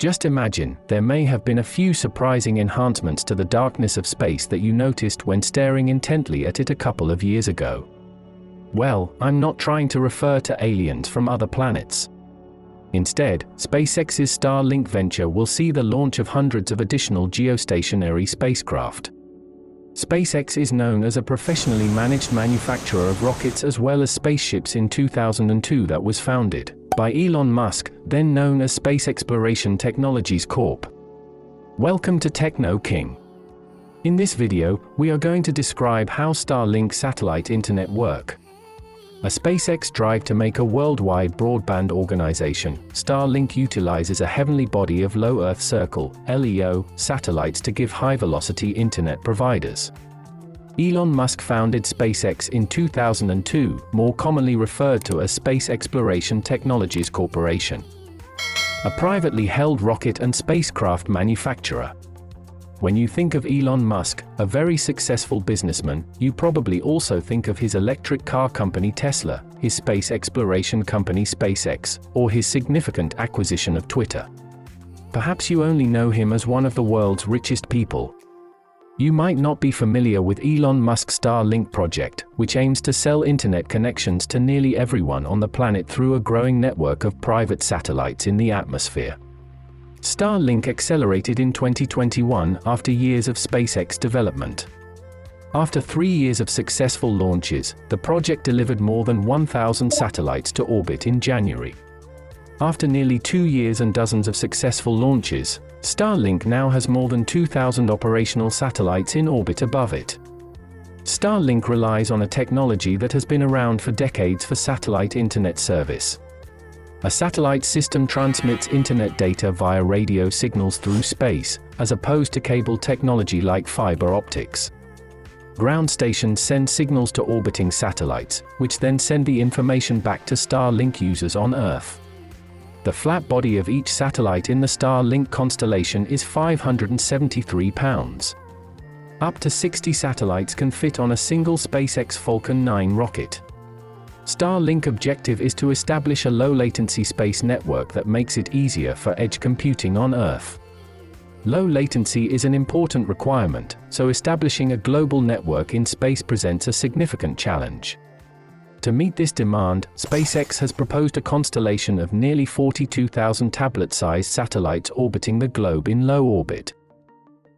Just imagine, there may have been a few surprising enhancements to the darkness of space that you noticed when staring intently at it a couple of years ago. Well, I'm not trying to refer to aliens from other planets. Instead, SpaceX's Starlink venture will see the launch of hundreds of additional geostationary spacecraft. SpaceX is known as a professionally managed manufacturer of rockets as well as spaceships. In 2002 that was founded by Elon Musk, then known as Space Exploration Technologies Corp. Welcome to Techno King. In this video, we are going to describe how Starlink satellite internet work. A SpaceX drive to make a worldwide broadband organization, Starlink utilizes a heavenly body of low Earth circle (LEO) satellites to give high-velocity internet providers. Elon Musk founded SpaceX in 2002, more commonly referred to as Space Exploration Technologies Corporation, a privately held rocket and spacecraft manufacturer. When you think of Elon Musk, a very successful businessman, you probably also think of his electric car company Tesla, his space exploration company SpaceX, or his significant acquisition of Twitter. Perhaps you only know him as one of the world's richest people. You might not be familiar with Elon Musk's Starlink project, which aims to sell internet connections to nearly everyone on the planet through a growing network of private satellites in the atmosphere. Starlink accelerated in 2021 after years of SpaceX development. After 3 years of successful launches, the project delivered more than 1,000 satellites to orbit in January. After nearly 2 years and dozens of successful launches, Starlink now has more than 2,000 operational satellites in orbit above it. Starlink relies on a technology that has been around for decades for satellite internet service. A satellite system transmits internet data via radio signals through space, as opposed to cable technology like fiber optics. Ground stations send signals to orbiting satellites, which then send the information back to Starlink users on Earth. The flat body of each satellite in the Starlink constellation is 573 pounds. Up to 60 satellites can fit on a single SpaceX Falcon 9 rocket. Starlink objective is to establish a low-latency space network that makes it easier for edge computing on Earth. Low latency is an important requirement, so establishing a global network in space presents a significant challenge. To meet this demand, SpaceX has proposed a constellation of nearly 42,000 tablet-sized satellites orbiting the globe in low orbit.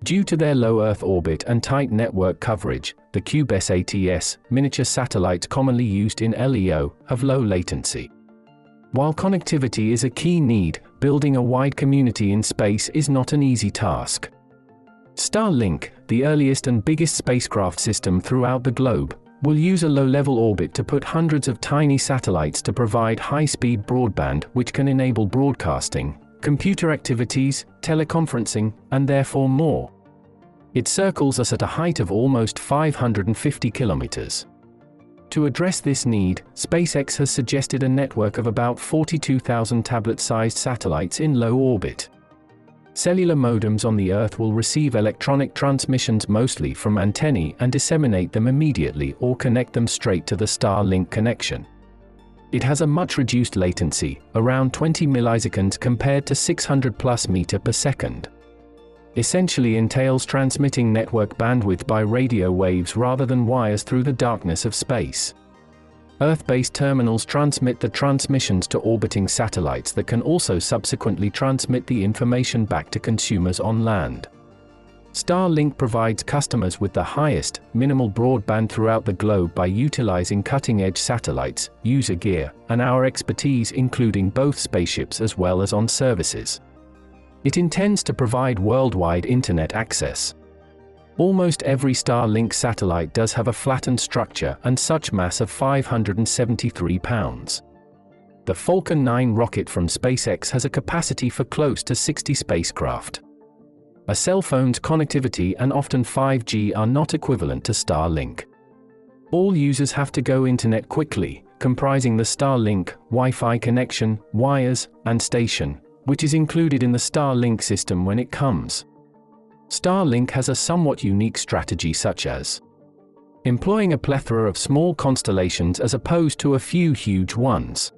Due to their low Earth orbit and tight network coverage, the CubeSats, miniature satellites commonly used in LEO, have low latency. While connectivity is a key need, building a wide community in space is not an easy task. Starlink, the earliest and biggest spacecraft system throughout the globe, will use a low-level orbit to put hundreds of tiny satellites to provide high-speed broadband which can enable broadcasting, computer activities, teleconferencing, and therefore more. It circles us at a height of almost 550 kilometers. To address this need, SpaceX has suggested a network of about 42,000 tablet-sized satellites in low orbit. Cellular modems on the Earth will receive electronic transmissions mostly from antennae and disseminate them immediately or connect them straight to the Starlink connection. It has a much reduced latency, around 20 milliseconds compared to 600+ meters per second. Essentially entails transmitting network bandwidth by radio waves rather than wires through the darkness of space. Earth-based terminals transmit the transmissions to orbiting satellites that can also subsequently transmit the information back to consumers on land. Starlink provides customers with the highest, minimal broadband throughout the globe by utilizing cutting-edge satellites, user gear, and our expertise including both spaceships as well as on services. It intends to provide worldwide internet access. Almost every Starlink satellite does have a flattened structure and such mass of 573 pounds. The Falcon 9 rocket from SpaceX has a capacity for close to 60 spacecraft. A cell phone's connectivity and often 5G are not equivalent to Starlink. All users have to go internet quickly, comprising the Starlink, Wi-Fi connection, wires, and station, which is included in the Starlink system when it comes. Starlink has a somewhat unique strategy such as employing a plethora of small constellations as opposed to a few huge ones.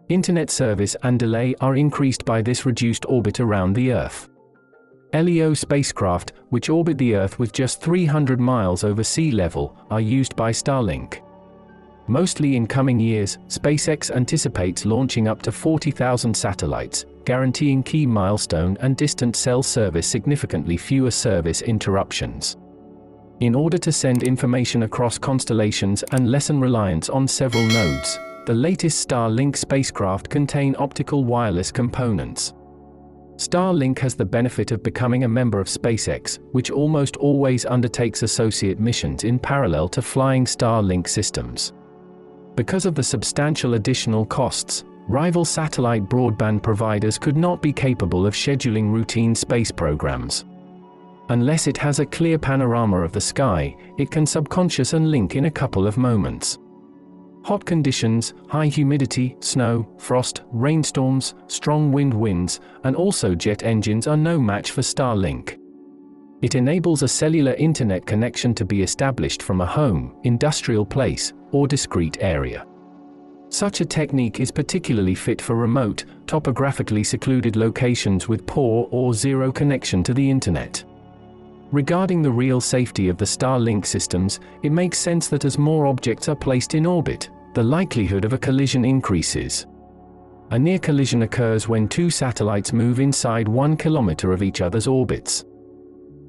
Internet service and delay are increased by this reduced orbit around the Earth. LEO spacecraft, which orbit the Earth with just 300 miles over sea level, are used by Starlink. Mostly in coming years, SpaceX anticipates launching up to 40,000 satellites, guaranteeing key milestone and distant cell service significantly fewer service interruptions. In order to send information across constellations and lessen reliance on several nodes, the latest Starlink spacecraft contain optical wireless components. Starlink has the benefit of becoming a member of SpaceX, which almost always undertakes associate missions in parallel to flying Starlink systems. Because of the substantial additional costs, rival satellite broadband providers could not be capable of scheduling routine space programs. Unless it has a clear panorama of the sky, it can subconscious and link in a couple of moments. Hot conditions, high humidity, snow, frost, rainstorms, strong winds, and also jet engines are no match for Starlink. It enables a cellular internet connection to be established from a home, industrial place, or discrete area. Such a technique is particularly fit for remote, topographically secluded locations with poor or zero connection to the internet. Regarding the real safety of the Starlink systems, it makes sense that as more objects are placed in orbit, the likelihood of a collision increases. A near collision occurs when two satellites move inside 1 kilometer of each other's orbits.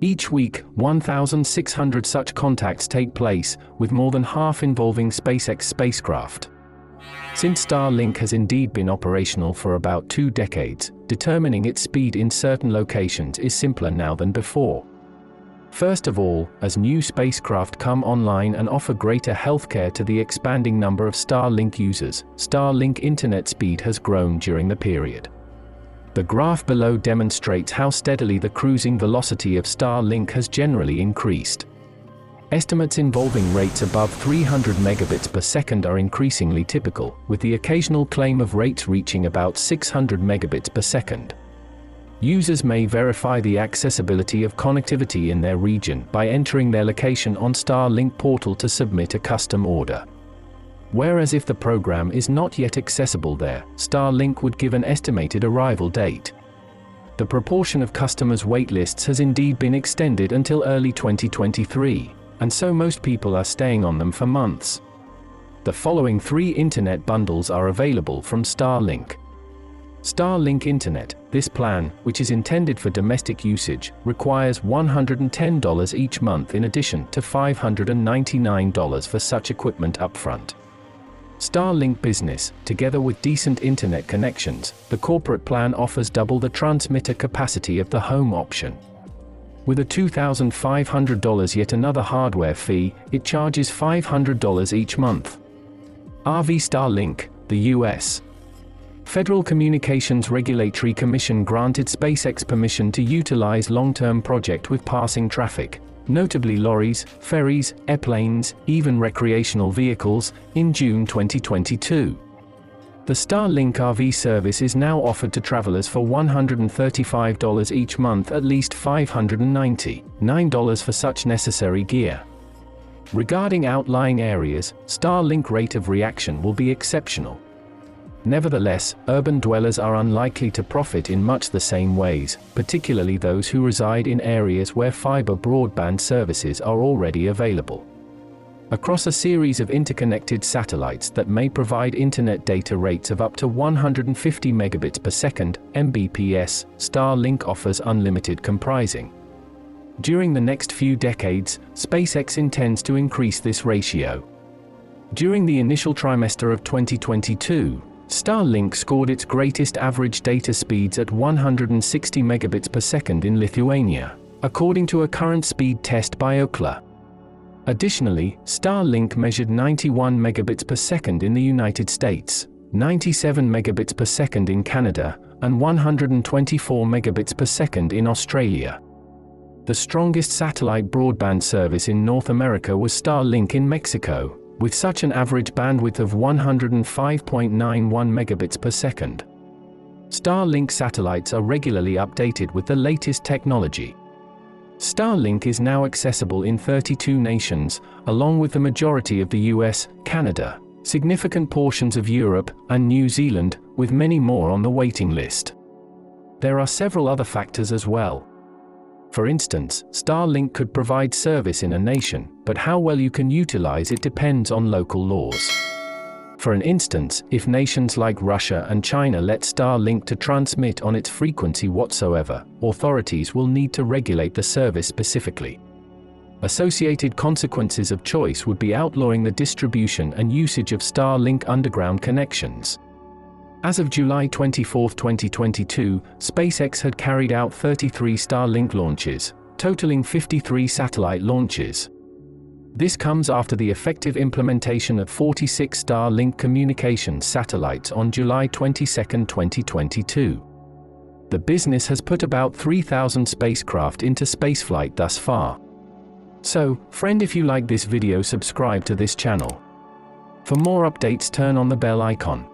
Each week, 1,600 such contacts take place, with more than half involving SpaceX spacecraft. Since Starlink has indeed been operational for about 2 decades, determining its speed in certain locations is simpler now than before. First of all, as new spacecraft come online and offer greater healthcare to the expanding number of Starlink users, Starlink internet speed has grown during the period. The graph below demonstrates how steadily the cruising velocity of Starlink has generally increased. Estimates involving rates above 300 megabits per second are increasingly typical, with the occasional claim of rates reaching about 600 megabits per second. Users may verify the accessibility of connectivity in their region by entering their location on Starlink portal to submit a custom order. Whereas if the program is not yet accessible there, Starlink would give an estimated arrival date. The proportion of customers' waitlists has indeed been extended until early 2023, and so most people are staying on them for months. The following 3 internet bundles are available from Starlink. Starlink Internet. This plan, which is intended for domestic usage, requires $110 each month in addition to $599 for such equipment upfront. Starlink Business. Together with decent internet connections, the corporate plan offers double the transmitter capacity of the home option. With a $2,500 yet another hardware fee, it charges $500 each month. RV Starlink, the U.S. Federal Communications Regulatory Commission granted SpaceX permission to utilize long-term project with passing traffic, notably lorries, ferries, airplanes, even recreational vehicles, in June 2022. The Starlink RV service is now offered to travelers for $135 each month, at least $599 for such necessary gear. Regarding outlying areas, Starlink rate of reaction will be exceptional. Nevertheless, urban dwellers are unlikely to profit in much the same ways, particularly those who reside in areas where fiber broadband services are already available. Across a series of interconnected satellites that may provide internet data rates of up to 150 megabits per second, Mbps, Starlink offers unlimited comprising. During the next few decades, SpaceX intends to increase this ratio. During the initial trimester of 2022, Starlink scored its greatest average data speeds at 160 megabits per second in Lithuania, according to a current speed test by Ookla. Additionally, Starlink measured 91 megabits per second in the United States, 97 megabits per second in Canada, and 124 megabits per second in Australia. The strongest satellite broadband service in North America was Starlink in Mexico, with such an average bandwidth of 105.91 megabits per second. Starlink satellites are regularly updated with the latest technology. Starlink is now accessible in 32 nations, along with the majority of the US, Canada, significant portions of Europe, and New Zealand, with many more on the waiting list. There are several other factors as well. For instance, Starlink could provide service in a nation, but how well you can utilize it depends on local laws. For an instance, if nations like Russia and China let Starlink to transmit on its frequency whatsoever, authorities will need to regulate the service specifically. Associated consequences of choice would be outlawing the distribution and usage of Starlink underground connections. As of July 24, 2022, SpaceX had carried out 33 Starlink launches, totaling 53 satellite launches. This comes after the effective implementation of 46 Starlink communications satellites on July 22, 2022. The business has put about 3,000 spacecraft into spaceflight thus far. So, friend, if you like this video, subscribe to this channel. For more updates, turn on the bell icon.